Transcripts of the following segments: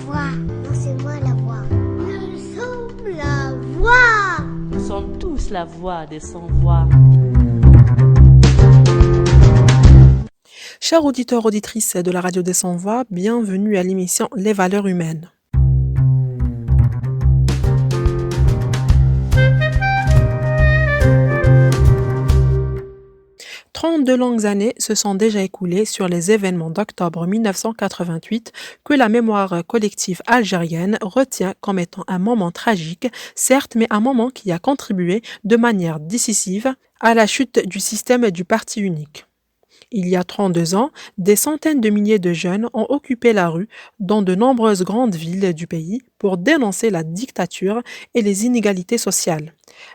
voix. Non, c'est moi la voix. Nous sommes la voix. Nous sommes tous la voix des sans-voix. Chers auditeurs, auditrices de la radio des sans-voix, bienvenue à l'émission Les valeurs humaines. « 32 longues années se sont déjà écoulées sur les événements d'octobre 1988 que la mémoire collective algérienne retient comme étant un moment tragique, certes, mais un moment qui a contribué de manière décisive à la chute du système du parti unique. Il y a 32 ans, des centaines de milliers de jeunes ont occupé la rue dans de nombreuses grandes villes du pays pour dénoncer la dictature et les inégalités sociales.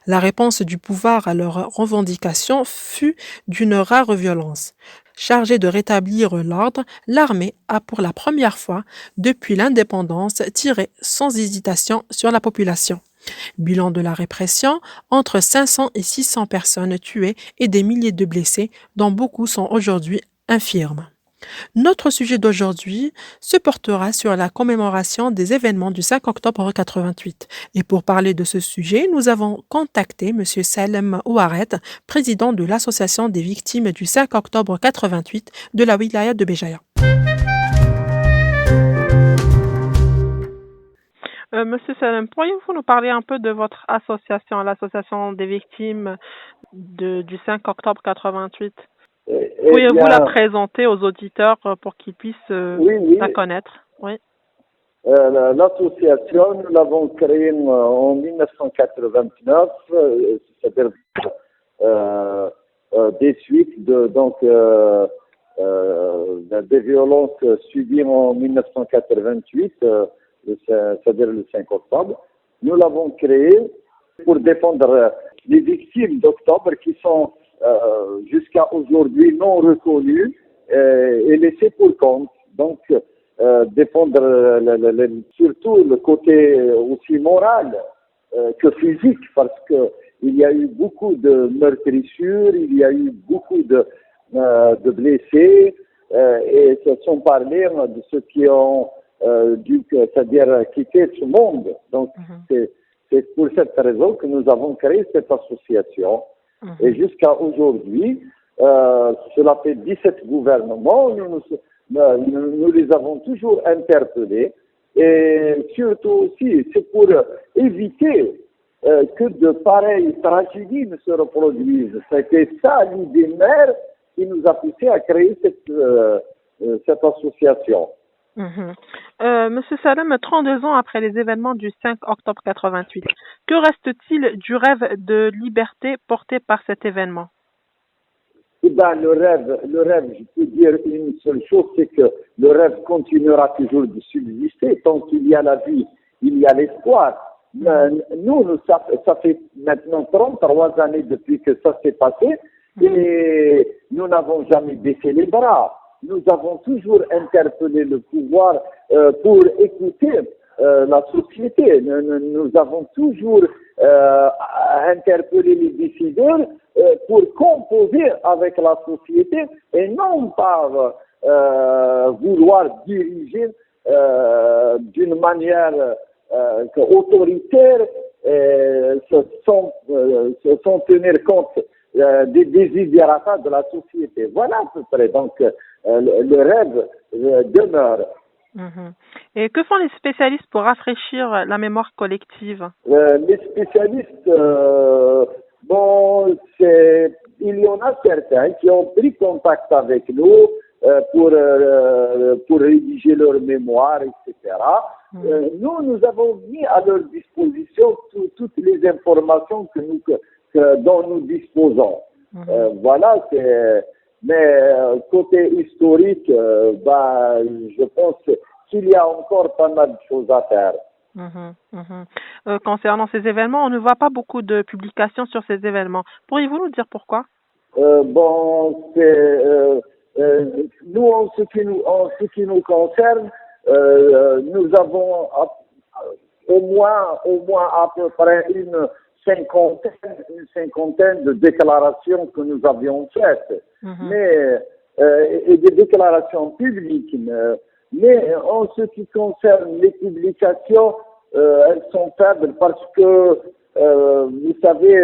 La réponse du pouvoir à leurs revendications fut d'une rare violence. Chargée de rétablir l'ordre, l'armée a pour la première fois, depuis l'indépendance, tiré sans hésitation sur la population. Bilan de la répression, entre 500 et 600 personnes tuées et des milliers de blessés, dont beaucoup sont aujourd'hui infirmes. Notre sujet d'aujourd'hui se portera sur la commémoration des événements du 5 octobre 88. Et pour parler de ce sujet, nous avons contacté M. Salem Ouaret, président de l'Association des victimes du 5 octobre 88 de la wilaya de Béjaïa. Monsieur Salem, pourriez-vous nous parler un peu de votre association, l'association des victimes du 5 octobre 88? Pourriez-vous la présenter aux auditeurs pour qu'ils puissent la connaître? Oui. L'association, nous l'avons créée en 1989, c'est-à-dire des suites des violences subies en 1988. C'est-à-dire le 5 octobre. Nous l'avons créé pour défendre les victimes d'octobre qui sont jusqu'à aujourd'hui non reconnues et laissées pour compte. Donc, défendre surtout le côté aussi moral que physique, parce que il y a eu beaucoup de meurtrissures, il y a eu beaucoup de blessés, et sans parler de ceux qui ont c'est-à-dire quitter ce monde. Donc, c'est pour cette raison que nous avons créé cette association. Et jusqu'à aujourd'hui, cela fait 17 gouvernements, nous les avons toujours interpellés. Et surtout aussi, c'est pour éviter que de pareilles tragédies ne se reproduisent. C'était ça l'idée mère qui nous a poussé à créer cette association. Monsieur Salem, 32 ans après les événements du 5 octobre 88, que reste-t-il du rêve de liberté porté par cet événement? Eh ben, le rêve, je peux dire une seule chose, c'est que le rêve continuera toujours de subsister. Tant qu'il y a la vie, il y a l'espoir. Nous, ça fait maintenant 33 années depuis que ça s'est passé et nous n'avons jamais baissé les bras. Nous avons toujours interpellé le pouvoir pour écouter la société. Nous avons toujours interpellé les décideurs pour composer avec la société et non pas vouloir diriger d'une manière autoritaire sans tenir compte des désiderata de la société. Voilà à peu près. Donc, le rêve demeure. Et que font les spécialistes pour rafraîchir la mémoire collective? Les spécialistes, il y en a certains qui ont pris contact avec nous pour rédiger leur mémoire, etc. Nous avons mis à leur disposition toutes les informations dont nous disposons. Voilà, mais côté historique, je pense qu'il y a encore pas mal de choses à faire. Concernant ces événements, on ne voit pas beaucoup de publications sur ces événements. Pourriez-vous nous dire pourquoi? Nous, en ce qui nous concerne, nous avons au moins à peu près une cinquantaine de déclarations que nous avions faites, mais et des déclarations publiques. Mais en ce qui concerne les publications, elles sont faibles parce que, vous savez,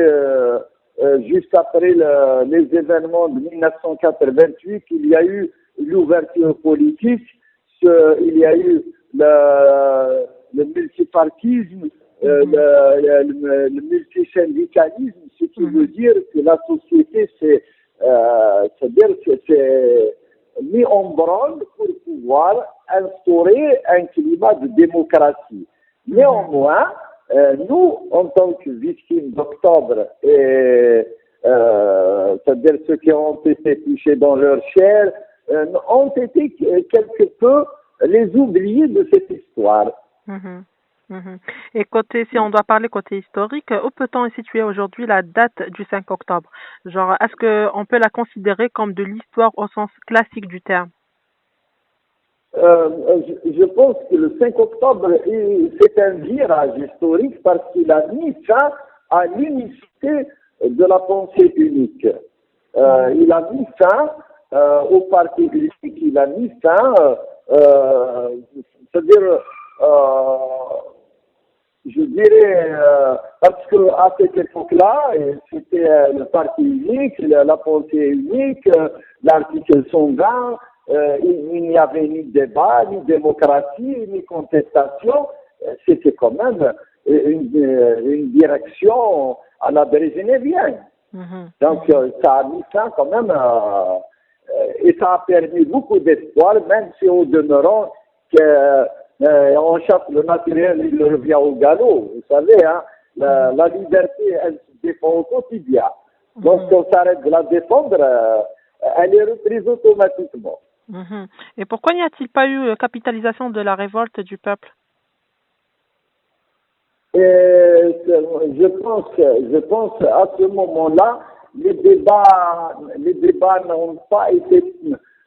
juste après les événements de 1988, il y a eu l'ouverture politique, il y a eu le multipartisme, le multisyndicalisme, ce qui veut dire que la société s'est mis en branle pour pouvoir instaurer un climat de démocratie. Néanmoins, nous, en tant que victimes d'octobre, c'est-à-dire ceux qui ont été touchés dans leur chair, ont été quelque peu les oubliés de cette histoire. Et si on doit parler côté historique, où peut-on situer aujourd'hui la date du 5 octobre? Genre, est-ce qu'on peut la considérer comme de l'histoire au sens classique du terme? Je pense que le 5 octobre, c'est un virage historique parce qu'il a mis fin à l'unicité de la pensée unique. Il a mis fin au parti unique, il a mis fin, c'est-à-dire, je dirais, parce qu'à cette époque-là, c'était le parti unique, la pensée unique, l'article 120, il n'y avait ni débat, ni démocratie, ni contestation. C'était quand même une direction à la brezhnevienne. Donc, ça a mis ça quand même, et ça a permis beaucoup d'espoir, même si au demeurant, on chasse le naturel, il revient au galop. Vous savez, hein, la liberté, elle se défend au quotidien. Donc, si on s'arrête de la défendre, elle est reprise automatiquement. Et pourquoi n'y a-t-il pas eu capitalisation de la révolte du peuple? Je pense à ce moment-là, les débats n'ont pas été,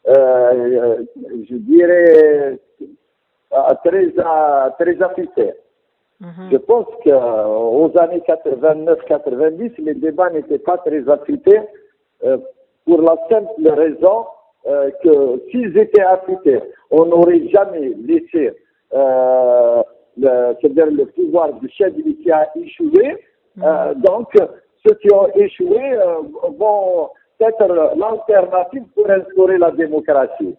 je dirais, très affûtés. Je pense qu'aux années 89-90, les débats n'étaient pas très affûtés pour la simple raison que s'ils étaient affûtés, on n'aurait jamais laissé c'est-à-dire le pouvoir du chef qui a échoué. Donc, ceux qui ont échoué vont être l'alternative pour instaurer la démocratie.